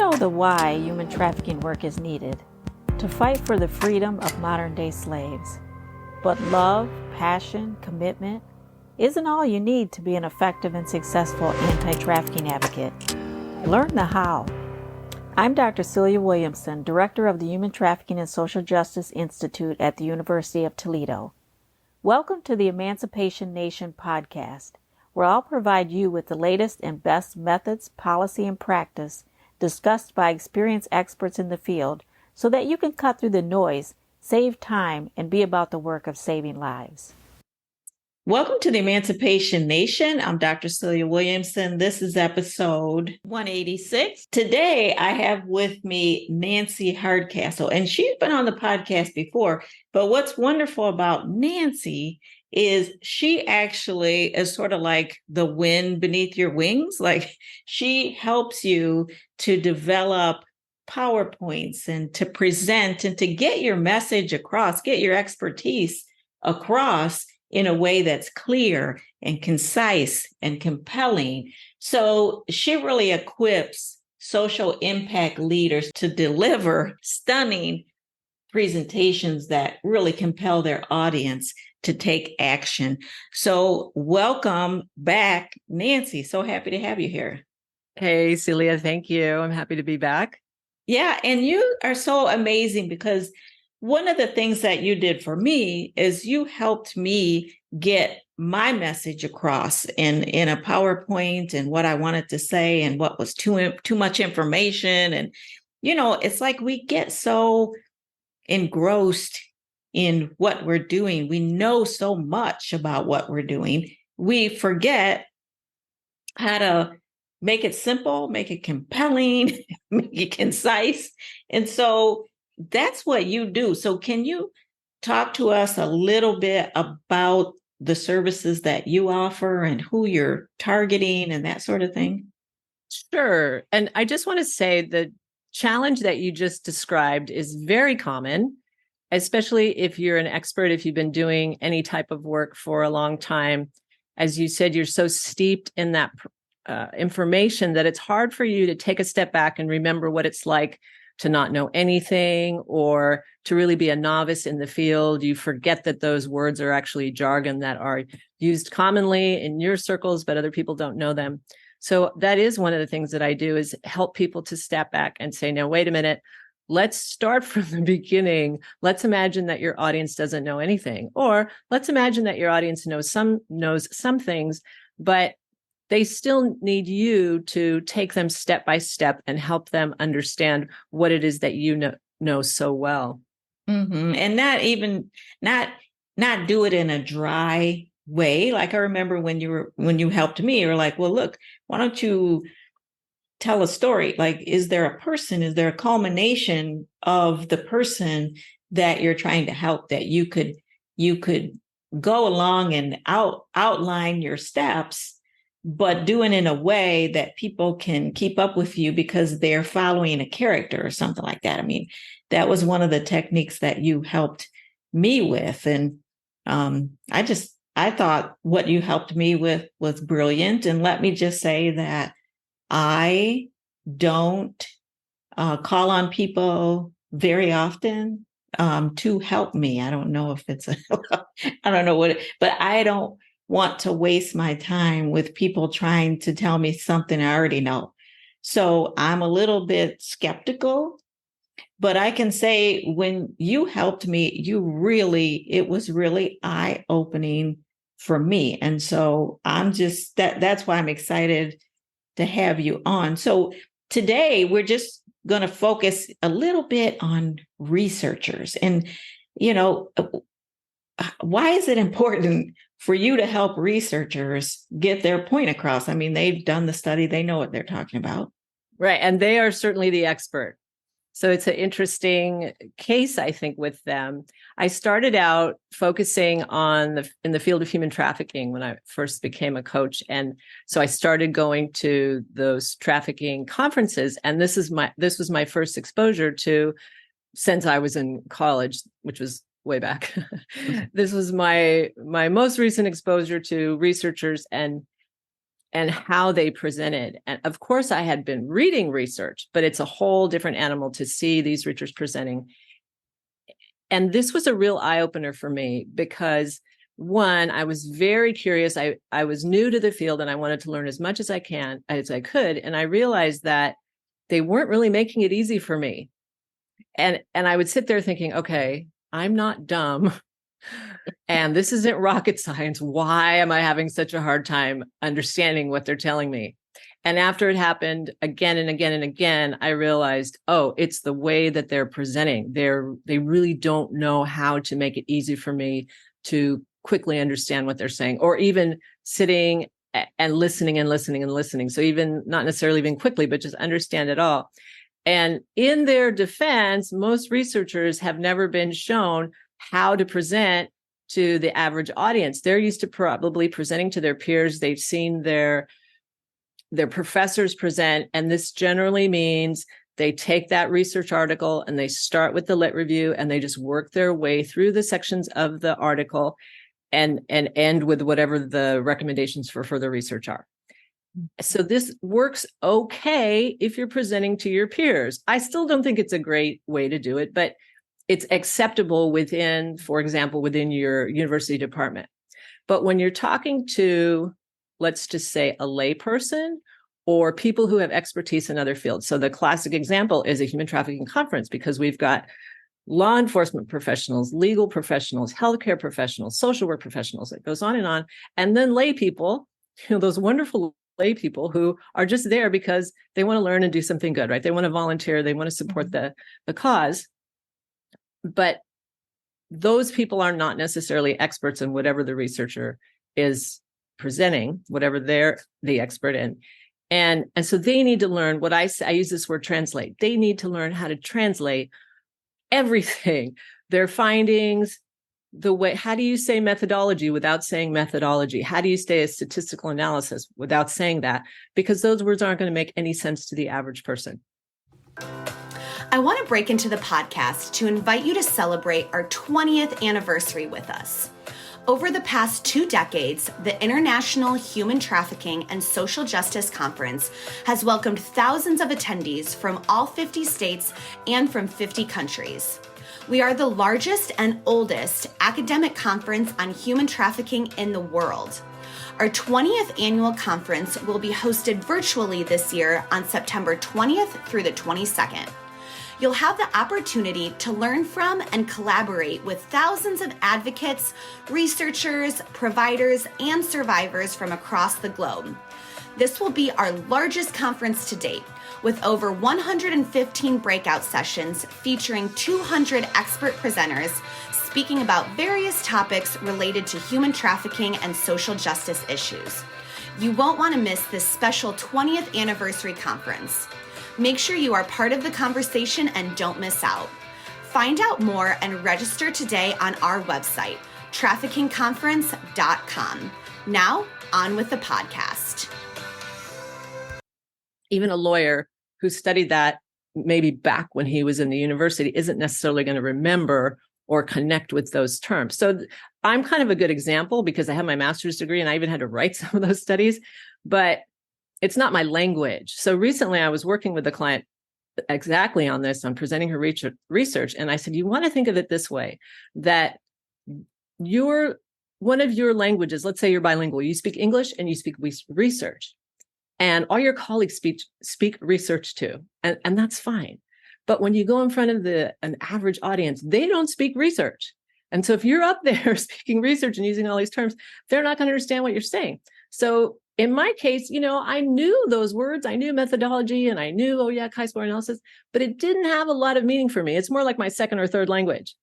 know the why human trafficking work is needed? To fight for the freedom of modern-day slaves. But love, passion, commitment isn't all you need to be an effective and successful anti-trafficking advocate. Learn the how. I'm Dr. Celia Williamson, Director of the Human Trafficking and Social Justice Institute at the University of Toledo. Welcome to the Emancipation Nation podcast, where I'll provide you with the latest and best methods, policy, and practice discussed by experienced experts in the field so that you can cut through the noise, save time, and be about the work of saving lives. Welcome to the Emancipation Nation. I'm Dr. Celia Williamson. This is episode 186. Today, I have with me Nancy Hardcastle, and she's been on the podcast before. But what's wonderful about Nancy is she actually is sort of like the wind beneath your wings. Like she helps you to develop PowerPoints and to present and to get your message across, get your expertise across in a way that's clear and concise and compelling. So she really equips social impact leaders to deliver stunning presentations that really compel their audience to take action. So welcome back, Nancy. So happy to have you here. Hey, Celia, thank you. I'm happy to be back. Yeah, and you are so amazing because one of the things that you did for me is you helped me get my message across in a PowerPoint and what I wanted to say and what was too much information. And, you know, it's like we get so engrossed in what we're doing. We know so much about what we're doing. We forget how to make it simple, make it compelling, make it concise. And so that's what you do. So can you talk to us a little bit about the services that you offer and who you're targeting and that sort of thing? Sure. And I just want to say the challenge that you just described is very common, especially if you're an expert, if you've been doing any type of work for a long time. As you said, you're so steeped in that information that it's hard for you to take a step back and remember what it's like to not know anything or to really be a novice in the field. You forget that those words are actually jargon that are used commonly in your circles, but other people don't know them. So that is one of the things that I do is help people to step back and say, no, wait a minute. Let's start from the beginning. Let's imagine that your audience doesn't know anything, or let's imagine that your audience knows some things, but they still need you to take them step by step and help them understand what it is that you know so well. Mm-hmm. And not do it in a dry way. Like I remember when you helped me, you were like, well, look, why don't you tell a story? Like, is there a person? Is there a culmination of the person that you're trying to help that you could go along and outline your steps, but do it in a way that people can keep up with you because they're following a character or something like that. I mean, that was one of the techniques that you helped me with. And I thought what you helped me with was brilliant. And let me just say that I don't call on people very often to help me. I don't know if it's I don't know but I don't want to waste my time with people trying to tell me something I already know. So I'm a little bit skeptical, but I can say when you helped me, it was really eye-opening for me. And so that's why I'm excited to have you on. So today we're just going to focus a little bit on researchers and, you know, why is it important for you to help researchers get their point across? I mean, they've done the study, they know what they're talking about. Right. And they are certainly the expert. So it's an interesting case, I think, with them. I started out focusing in the field of human trafficking when I first became a coach. And so I started going to those trafficking conferences. And this was my first exposure to, since I was in college, which was way back. This was my most recent exposure to researchers. And and how they presented. And of course, I had been reading research, but it's a whole different animal to see these researchers presenting. And this was a real eye-opener for me because, one, I was very curious. I was new to the field and I wanted to learn as much as I could. And I realized that they weren't really making it easy for me. And I would sit there thinking, okay, I'm not dumb. And this isn't rocket science. Why am I having such a hard time understanding what they're telling me? And after it happened again and again and again, I realized, oh, it's the way that they're presenting. They really don't know how to make it easy for me to quickly understand what they're saying, or even sitting and listening and listening and listening. So even not necessarily even quickly, but just understand it all. And in their defense, most researchers have never been shown how to present to the average audience. They're used to probably presenting to their peers. They've seen their professors present, and this generally means they take that research article and they start with the lit review and they just work their way through the sections of the article and end with whatever the recommendations for further research are. So this works okay if you're presenting to your peers. I still don't think it's a great way to do it, but it's acceptable within, for example, within your university department. But when you're talking to, let's just say, a layperson or people who have expertise in other fields. So the classic example is a human trafficking conference, because we've got law enforcement professionals, legal professionals, healthcare professionals, social work professionals. It goes on, and then lay people, those wonderful lay people who are just there because they want to learn and do something good, right? They want to volunteer, they want to support the cause. But those people are not necessarily experts in whatever the researcher is presenting, whatever they're the expert in. And so they need to learn what I use this word translate. They need to learn how to translate everything, their findings, the way, how do you say methodology without saying methodology? How do you say a statistical analysis without saying that? Because those words aren't going to make any sense to the average person. I want to break into the podcast to invite you to celebrate our 20th anniversary with us. Over the past 2 decades, the International Human Trafficking and Social Justice Conference has welcomed thousands of attendees from all 50 states and from 50 countries. We are the largest and oldest academic conference on human trafficking in the world. Our 20th annual conference will be hosted virtually this year on September 20th through the 22nd. You'll have the opportunity to learn from and collaborate with thousands of advocates, researchers, providers, and survivors from across the globe. This will be our largest conference to date, with over 115 breakout sessions featuring 200 expert presenters speaking about various topics related to human trafficking and social justice issues. You won't want to miss this special 20th anniversary conference. Make sure you are part of the conversation and don't miss out. Find out more and register today on our website, traffickingconference.com. Now, on with the podcast. Even a lawyer who studied that maybe back when he was in the university isn't necessarily going to remember or connect with those terms. So I'm kind of a good example because I have my master's degree and I even had to write some of those studies, but it's not my language. So recently I was working with a client exactly on this, on presenting her research. And I said, you want to think of it this way, that one of your languages, let's say you're bilingual, you speak English and you speak research, and all your colleagues speak research too. And that's fine. But when you go in front of an average audience, they don't speak research. And so if you're up there speaking research and using all these terms, they're not going to understand what you're saying. So in my case, I knew those words, I knew methodology, and I knew, chi-square analysis, but it didn't have a lot of meaning for me. It's more like my second or third language.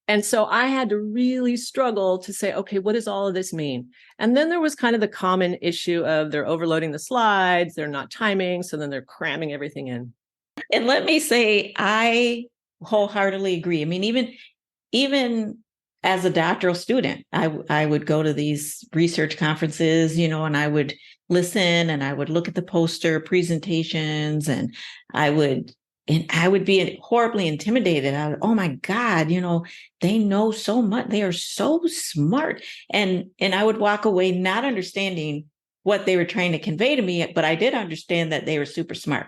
And so I had to really struggle to say, okay, what does all of this mean? And then there was kind of the common issue of they're overloading the slides, they're not timing, so then they're cramming everything in. And let me say, I wholeheartedly agree. I mean, even as a doctoral student, I would go to these research conferences, and I would listen and I would look at the poster presentations and I would be horribly intimidated. Oh my God, they know so much. They are so smart. And I would walk away not understanding what they were trying to convey to me, but I did understand that they were super smart.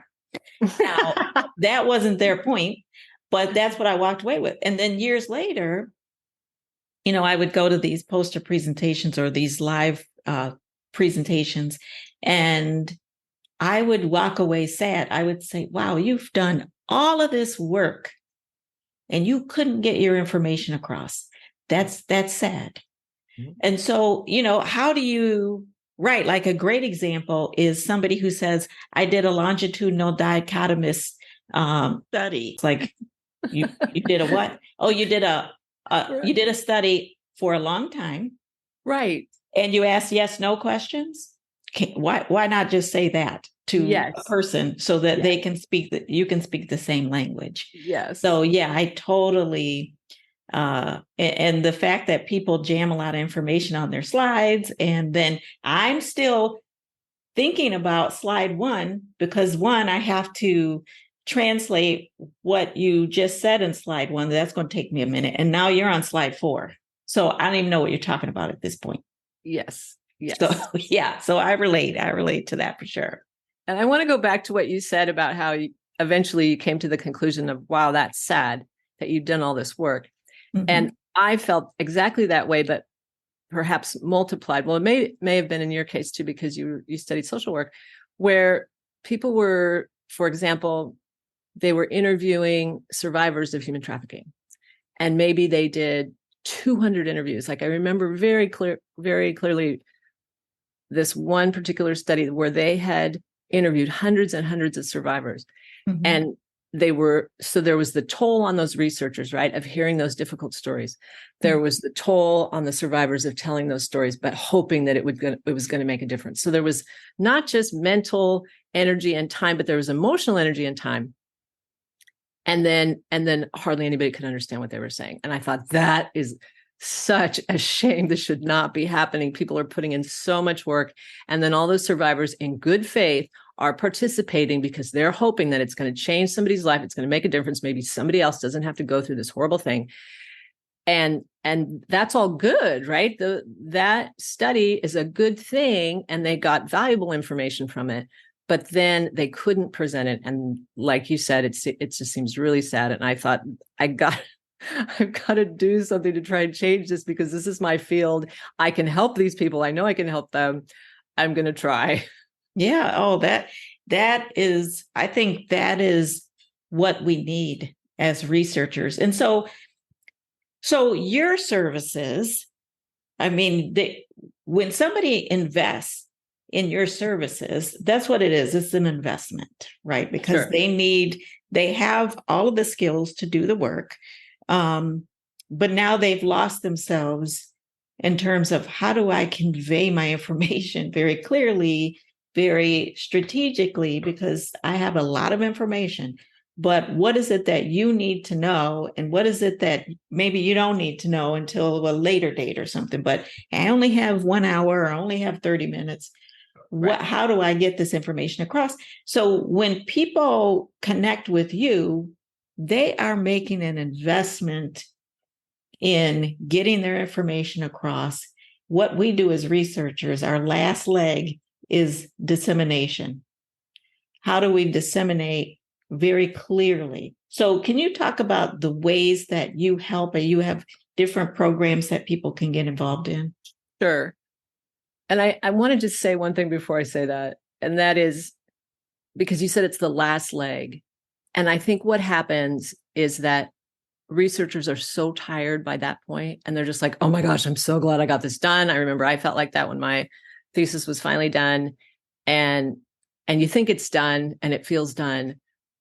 Now, that wasn't their point, but that's what I walked away with. And then years later, I would go to these poster presentations or these live presentations, and I would walk away sad. I would say, wow, you've done all of this work and you couldn't get your information across. That's sad. Mm-hmm. And so, how do you write? Like a great example is somebody who says, I did a longitudinal dichotomous study. It's like, you did a what? Oh, you did you did a study for a long time. Right. And you asked yes, no questions. Why not just say that to a person so that they can you can speak the same language? Yes. So yeah, I totally, and the fact that people jam a lot of information on their slides, and then I'm still thinking about slide 1 because I have to translate what you just said in slide 1. That's going to take me a minute. And now you're on slide 4. So I don't even know what you're talking about at this point. Yes. Yes. So yeah. So I relate to that for sure. And I want to go back to what you said about how eventually you came to the conclusion of, wow, that's sad that you've done all this work. Mm-hmm. And I felt exactly that way, but perhaps multiplied. Well, it may have been in your case too, because you studied social work, where people were, for example, they were interviewing survivors of human trafficking, and maybe they did 200 interviews. Like I remember very clearly this one particular study where they had interviewed hundreds and hundreds of survivors. Mm-hmm. And there was the toll on those researchers, right, of hearing those difficult stories. There was the toll on the survivors of telling those stories, but hoping that it was going to make a difference. So there was not just mental energy and time, but there was emotional energy and time. And then hardly anybody could understand what they were saying. And I thought, that is such a shame. This should not be happening. People are putting in so much work. And then all those survivors in good faith are participating because they're hoping that it's going to change somebody's life. It's going to make a difference. Maybe somebody else doesn't have to go through this horrible thing. And that's all good, right? That study is a good thing, and they got valuable information from it. But then they couldn't present it. And like you said, it just seems really sad. And I thought, I've got to do something to try and change this, because this is my field. I can help these people. I know I can help them. I'm going to try. Yeah. Oh, that is, I think that is what we need as researchers. And so your services, I mean, when somebody invests in your services, that's what it is. It's an investment, right? Because sure. they have all of the skills to do the work. But now they've lost themselves in terms of, how do I convey my information very clearly, very strategically, because I have a lot of information, but what is it that you need to know? And what is it that maybe you don't need to know until a later date or something? But I only have 1 hour, or I only have 30 minutes. Right. How do I get this information across? So when people connect with you, they are making an investment in getting their information across. What we do as researchers, our last leg is dissemination. How do we disseminate very clearly? So can you talk about the ways that you help, or you have different programs that people can get involved in? Sure. And I want to just say one thing before I say that, and that is, because you said it's the last leg. And I think what happens is that researchers are so tired by that point, and they're just like, oh my gosh, I'm so glad I got this done. I remember I felt like that when my thesis was finally done, and you think it's done and it feels done,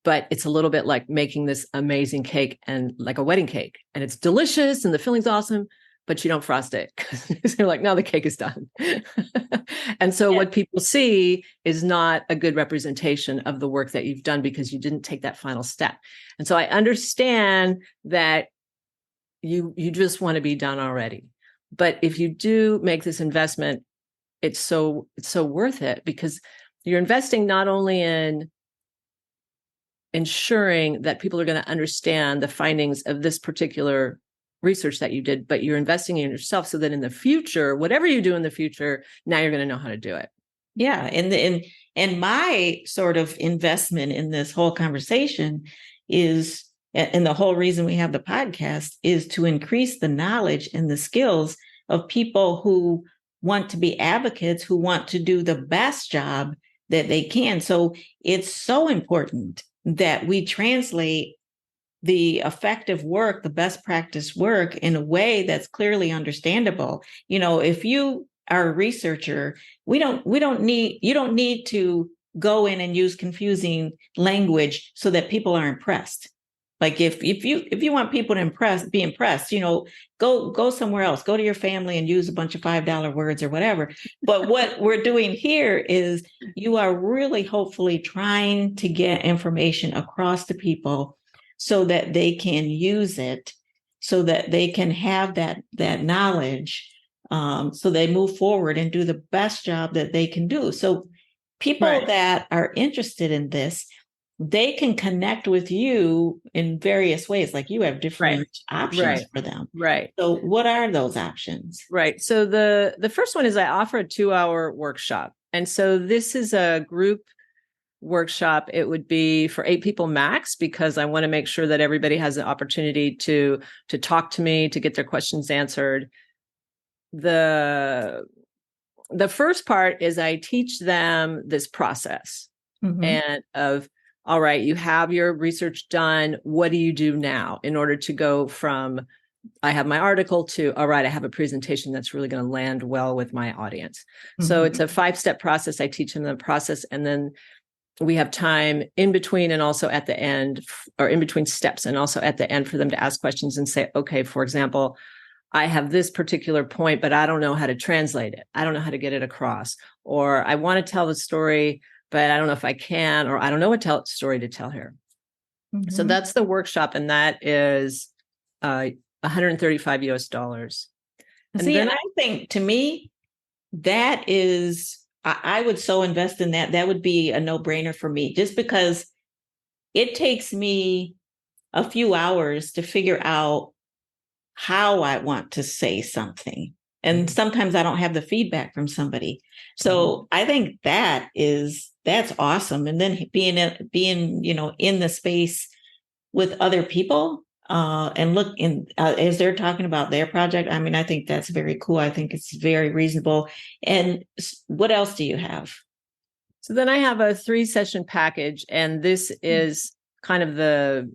but it's a little bit like making this amazing cake, and like a wedding cake, and it's delicious and the filling's awesome, but you don't frost it because they're like, no, the cake is done. And so what people see is not a good representation of the work that you've done, because you didn't take that final step. And so I understand that you just want to be done already. But if you do make this investment, it's so worth it, because you're investing not only in ensuring that people are going to understand the findings of this particular research that you did, but you're investing in yourself so that in the future, whatever you do in the future, now you're going to know how to do it. Yeah. And my sort of investment in this whole conversation is, and the whole reason we have the podcast is to increase the knowledge and the skills of people who want to be advocates, who want to do the best job that they can. So it's so important that we translate the effective work, the best practice work in a way that's clearly understandable. If you are a researcher, you don't need to go in and use confusing language so that people are impressed. Like if you want people to be impressed, go somewhere else, go to your family and use a bunch of $5 words or whatever. But what we're doing here is you are really hopefully trying to get information across to people so that they can use it, so that they can have that knowledge, so they move forward and do the best job that they can do. So people that are interested in this, they can connect with you in various ways. Like you have different options for them. Right. So what are those options? Right. So the first one is I offer a 2-hour workshop. And so this is a group workshop. It would be for 8 people max, because I want to make sure that everybody has the opportunity to talk to me, to get their questions answered. The first part is I teach them this process and of, all right, you have your research done. What do you do now in order to go from I have my article to, all right, I have a presentation that's really going to land well with my audience. So it's a 5-step process. I teach them the process, and then we have time in between and also at the end, or in between steps and also at the end, for them to ask questions and say, okay, for example, I have this particular point, but I don't know how to translate it. I don't know how to get it across. Or I want to tell the story, but I don't know if I can, or I don't know what story to tell here. So that's the workshop. And that is $135 US. And see, and I think, to me, that is, I would so invest in that. That would be a no-brainer for me, just because it takes me a few hours to figure out how I want to say something. And sometimes I don't have the feedback from somebody. So I think that's awesome. And then being in the space with other people, and look in as they're talking about their project. I mean, I think that's very cool. I think it's very reasonable. And what else do you have? So then I have a 3-session package, and this is kind of the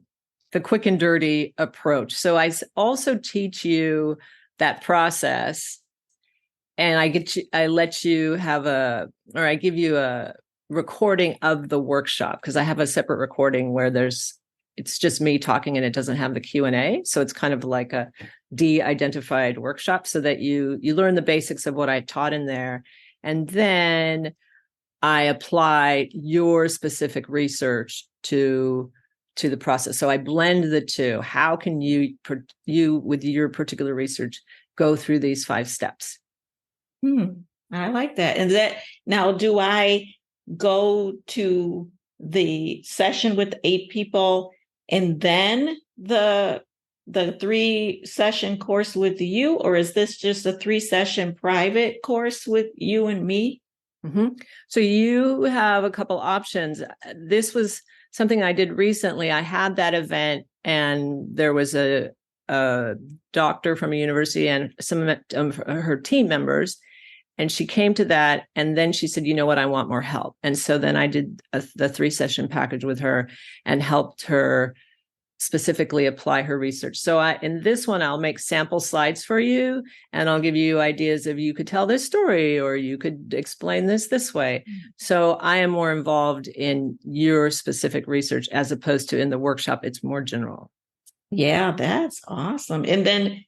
quick and dirty approach. So I also teach you that process, and I let you have I give you a recording of the workshop, because I have a separate recording where it's just me talking and it doesn't have the Q&A. So it's kind of like a de-identified workshop, so that you learn the basics of what I taught in there. And then I apply your specific research to the process. So I blend the two. How can you with your particular research go through these 5 steps? I like that. And now, do I go to the session with 8 people and then the 3-session course with you, or is this just a 3-session private course with you and me? So you have a couple options. This was something I did recently. I had that event, and there was a doctor from a university and some of her team members, and she came to that, and then she said, you know what, I want more help. And so then I did the 3-session package with her and helped her specifically apply her research. So in this one, I'll make sample slides for you, and I'll give you ideas of, you could tell this story, or you could explain this way. So I am more involved in your specific research, as opposed to in the workshop, it's more general. Yeah, that's awesome. And then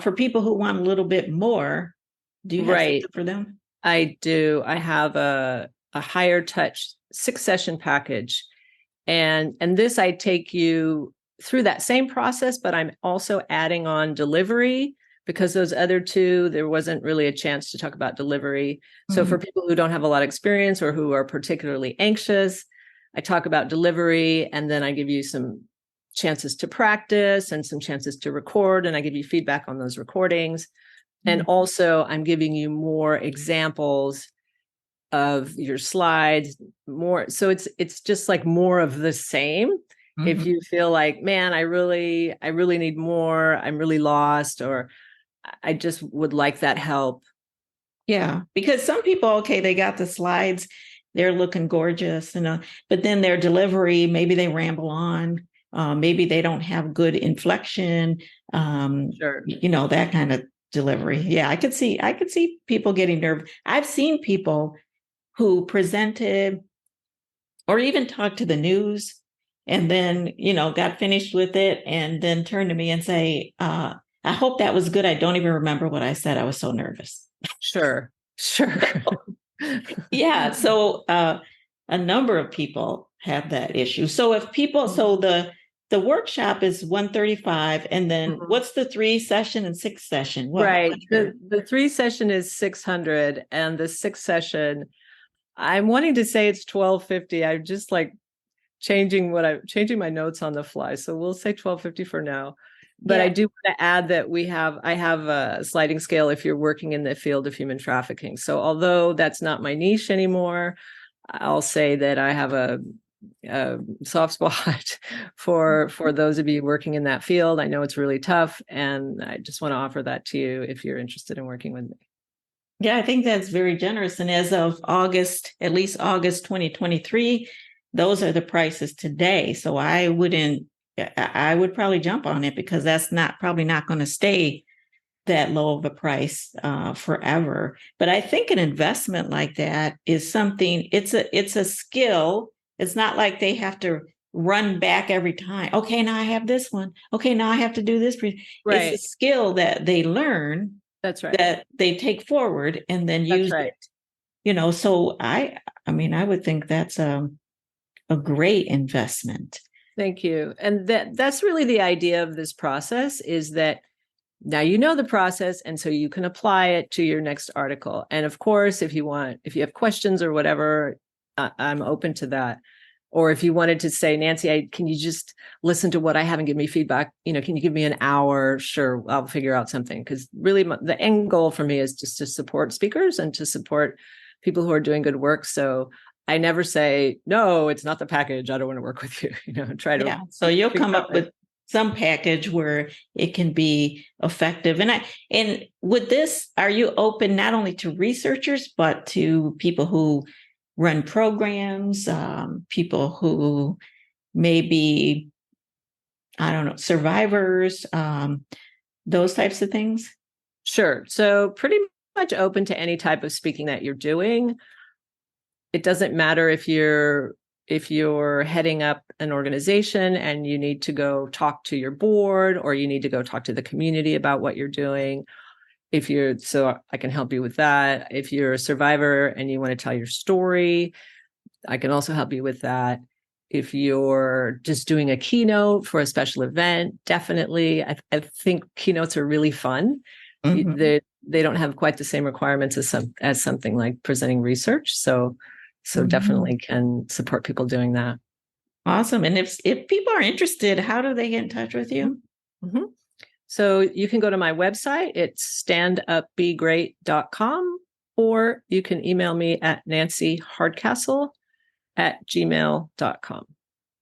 for people who want a little bit more, do you have something for them? I do. I have a higher touch 6-session package. And this, I take you through that same process, but I'm also adding on delivery, because those other 2, there wasn't really a chance to talk about delivery. So for people who don't have a lot of experience or who are particularly anxious, I talk about delivery, and then I give you some chances to practice and some chances to record, and I give you feedback on those recordings. And also I'm giving you more examples of your slides, more. So it's just like more of the same. If you feel like, man, I really need more, I'm really lost, or I just would like that help. Yeah, because some people, okay, they got the slides, they're looking gorgeous, but then their delivery, maybe they ramble on, maybe they don't have good inflection, Sure. That kind of delivery. Yeah, I could see people getting nervous. I've seen people who presented or even talked to the news and then, got finished with it and then turned to me and say, I hope that was good. I don't even remember what I said. I was so nervous. Sure. Yeah. So a number of people have that issue. So if people, so the workshop is 135, and then what's the 3 session and 6 session? Right. The 3 session is 600, and the 6 session, I'm wanting to say it's 1250. I'm just like changing my notes on the fly. So we'll say 1250 for now. But I do want to add that I have a sliding scale if you're working in the field of human trafficking. So although that's not my niche anymore, I'll say that I have a soft spot for those of you working in that field. I know it's really tough, and I just want to offer that to you if you're interested in working with me. Yeah, I think that's very generous. And as of at least August 2023, those are the prices today. So I would probably jump on it, because that's probably not going to stay that low of a price forever. But I think an investment like that is something, it's a skill. It's not like they have to run back every time. Okay, now I have this one. Okay, now I have to do this. Right. It's a skill that they learn. That's right. That they take forward and then use it. So I would think that's a great investment. Thank you. And that's really the idea of this process, is that now you know the process, and so you can apply it to your next article. And of course, if you have questions or whatever, I'm open to that. Or if you wanted to say, Nancy, can you just listen to what I have and give me feedback? Can you give me an hour? Sure, I'll figure out something. Because really, the end goal for me is just to support speakers and to support people who are doing good work. So I never say, no, it's not the package, I don't want to work with you. Try to. Yeah. So you'll come up with some package where it can be effective. And with this, are you open not only to researchers, but to people who run programs, people who may be, I don't know, survivors, those types of things? Sure. So pretty much open to any type of speaking that you're doing. It doesn't matter if you're heading up an organization and you need to go talk to your board, or you need to go talk to the community about what you're doing. So I can help you with that. If you're a survivor and you want to tell your story, I can also help you with that. If you're just doing a keynote for a special event, definitely. I think keynotes are really fun. They don't have quite the same requirements as something like presenting research. So definitely can support people doing that. Awesome. And if people are interested, how do they get in touch with you? Mm-hmm. So you can go to my website. It's standupbegreat.com, or you can email me at nancyhardcastle@gmail.com.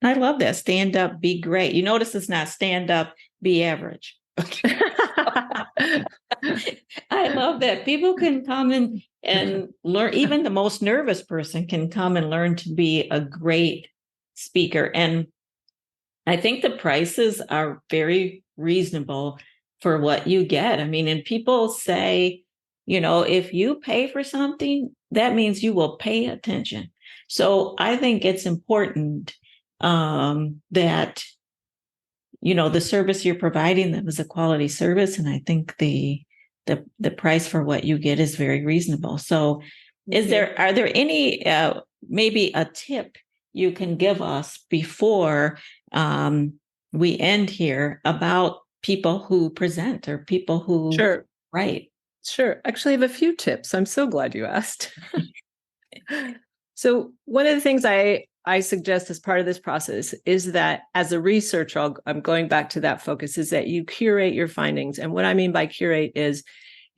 I love that. Stand up, be great. You notice it's not stand up, be average. I love that. People can come and learn. Even the most nervous person can come and learn to be a great speaker. And I think the prices are very reasonable for what you get. And people say, if you pay for something, that means you will pay attention. So I think it's important that, the service you're providing them is a quality service. And I think the price for what you get is very reasonable. So are there any, maybe a tip you can give us before we end here about people who present or people who write? Sure. Actually, I have a few tips. I'm so glad you asked. So one of the things I suggest as part of this process is that as a researcher, I'm going back to that focus, is that you curate your findings. And what I mean by curate is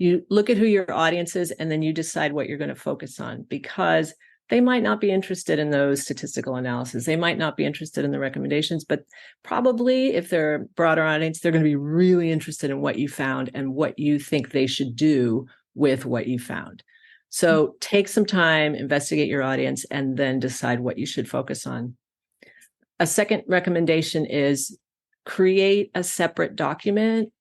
You look at who your audience is, and then you decide what you're going to focus on, because they might not be interested in those statistical analysis. They might not be interested in the recommendations, but probably if they're a broader audience, they're going to be really interested in what you found and what you think they should do with what you found. So take some time, investigate your audience, and then decide what you should focus on. A second recommendation is create a separate document.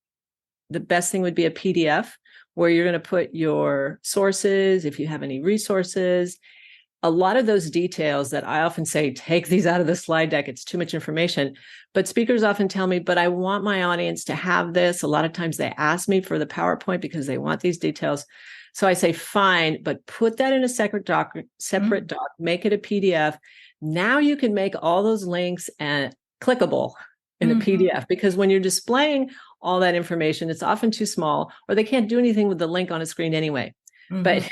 The best thing would be a PDF where you're going to put your sources, if you have any resources. A lot of those details that I often say, take these out of the slide deck, it's too much information. But speakers often tell me, but I want my audience to have this. A lot of times they ask me for the PowerPoint because they want these details. So I say, fine, but put that in a separate doc, make it a PDF. Now you can make all those links and clickable in a PDF, because when you're displaying all that information, it's often too small, or they can't do anything with the link on a screen anyway. But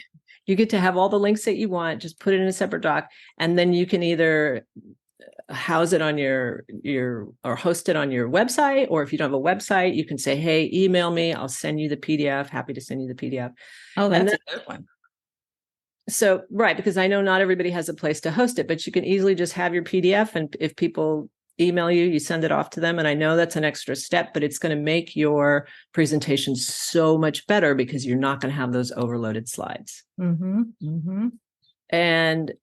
you get to have all the links that you want, just put it in a separate doc, and then you can either house it on your or host it on your website, or if you don't have a website, you can say, hey, email me, I'll send you the PDF. Happy to send you the PDF. Oh, that's a good one. So, right, because I know not everybody has a place to host it, but you can easily just have your PDF, and if people email you, you send it off to them. And I know that's an extra step, but it's going to make your presentation so much better because you're not going to have those overloaded slides. And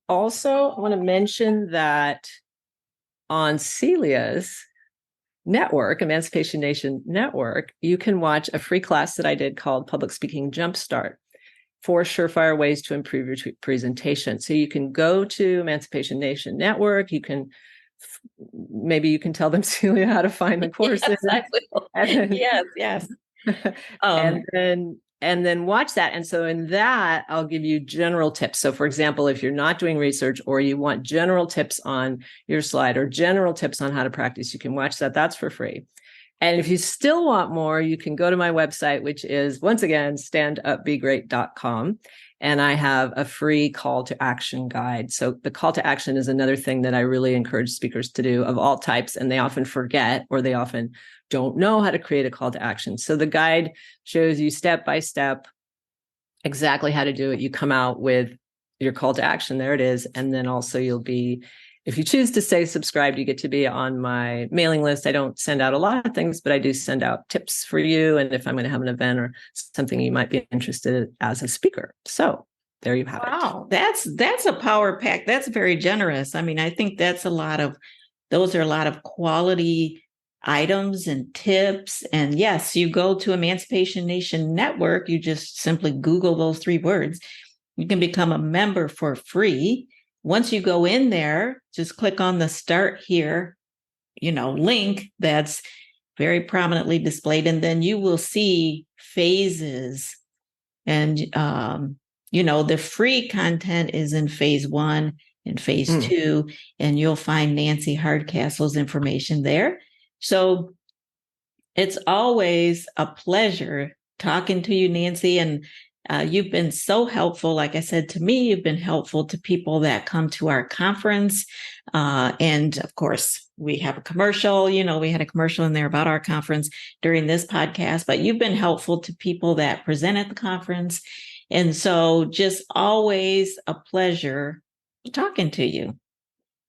also, I want to mention that on Celia's network, Emancipation Nation Network, you can watch a free class that I did called Public Speaking Jumpstart, 4 surefire ways to improve your presentation. So you can go to Emancipation Nation Network. You can maybe you can tell them, Celia, how to find the courses. Yes, I will. Yes. And then watch that. And so in that, I'll give you general tips. So for example, if you're not doing research, or you want general tips on your slide, or general tips on how to practice, you can watch that. That's for free. And if you still want more, you can go to my website, which is, once again, standupbegreat.com. And I have a free call to action guide. So the call to action is another thing that I really encourage speakers to do, of all types. And they often forget, or they often don't know how to create a call to action. So the guide shows you step by step exactly how to do it. You come out with your call to action. There it is. And then also you'll be, if you choose to stay subscribed, you get to be on my mailing list. I don't send out a lot of things, but I do send out tips for you. And if I'm going to have an event or something you might be interested in as a speaker. So there you have it. Wow, that's a power pack. That's very generous. I mean, I think those are a lot of quality items and tips. And yes, you go to Emancipation Nation Network, you just simply Google those 3 words. You can become a member for free. Once you go in there, just click on the Start Here, link that's very prominently displayed, and then you will see phases. And, the free content is in phase 1 and phase 2, and you'll find Nancy Hardcastle's information there. So it's always a pleasure talking to you, Nancy, and you've been so helpful. Like I said, to me, you've been helpful to people that come to our conference. And of course, we have a commercial, we had a commercial in there about our conference during this podcast, but you've been helpful to people that present at the conference. And so just always a pleasure talking to you.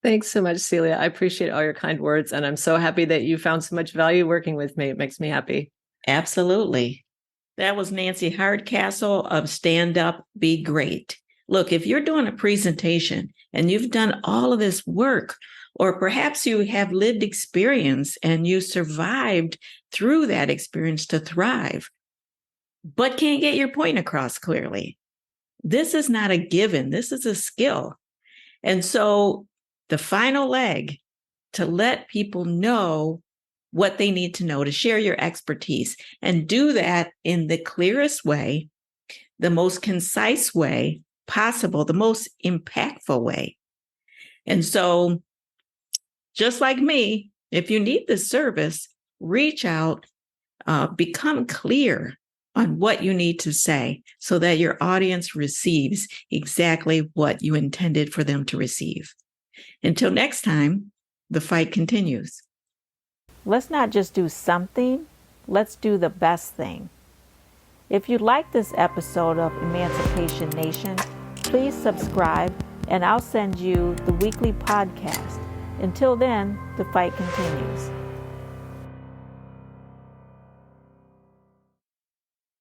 Thanks so much, Celia. I appreciate all your kind words. And I'm so happy that you found so much value working with me. It makes me happy. Absolutely. That was Nancy Hardcastle of Stand Up, Be Great. Look, if you're doing a presentation and you've done all of this work, or perhaps you have lived experience and you survived through that experience to thrive, but can't get your point across clearly, this is not a given. This is a skill. And so the final leg to let people know what they need to know, to share your expertise, and do that in the clearest way, the most concise way possible, the most impactful way. And so, just like me, if you need this service, reach out, become clear on what you need to say so that your audience receives exactly what you intended for them to receive. Until next time, the fight continues. Let's not just do something, let's do the best thing. If you like this episode of Emancipation Nation, please subscribe and I'll send you the weekly podcast. Until then, the fight continues.